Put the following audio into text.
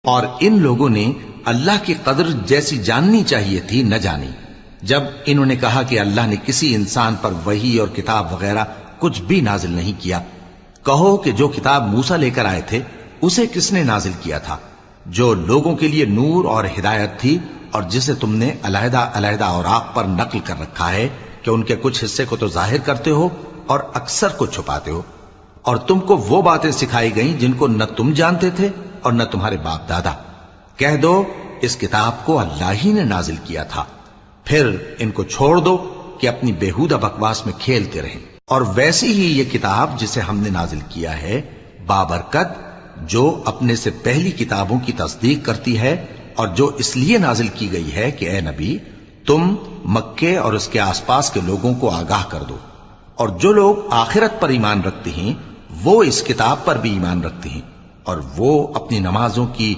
اور ان لوگوں نے اللہ کی قدر جیسی جاننی چاہیے تھی نہ جانی۔ جب انہوں نے کہا کہ اللہ نے کسی انسان پر وحی اور کتاب وغیرہ کچھ بھی نازل نہیں کیا، کہو کہ جو کتاب موسیٰ لے کر آئے تھے اسے کس نے نازل کیا تھا، جو لوگوں کے لیے نور اور ہدایت تھی، اور جسے تم نے علیحدہ علیحدہ اوراق پر نقل کر رکھا ہے کہ ان کے کچھ حصے کو تو ظاہر کرتے ہو اور اکثر کو چھپاتے ہو۔ اور تم کو وہ باتیں سکھائی گئیں جن کو نہ تم جانتے تھے اور نہ تمہارے باپ دادا۔ کہہ دو اس کتاب کو اللہ ہی نے نازل کیا تھا، پھر ان کو چھوڑ دو کہ اپنی بیہودہ بکواس میں کھیلتے رہیں۔ اور ویسی ہی یہ کتاب جسے ہم نے نازل کیا ہے بابرکت، جو اپنے سے پہلی کتابوں کی تصدیق کرتی ہے، اور جو اس لیے نازل کی گئی ہے کہ اے نبی تم مکے اور اس کے آس پاس کے لوگوں کو آگاہ کر دو، اور جو لوگ آخرت پر ایمان رکھتے ہیں وہ اس کتاب پر بھی ایمان رکھتے ہیں، اور وہ اپنی نمازوں کی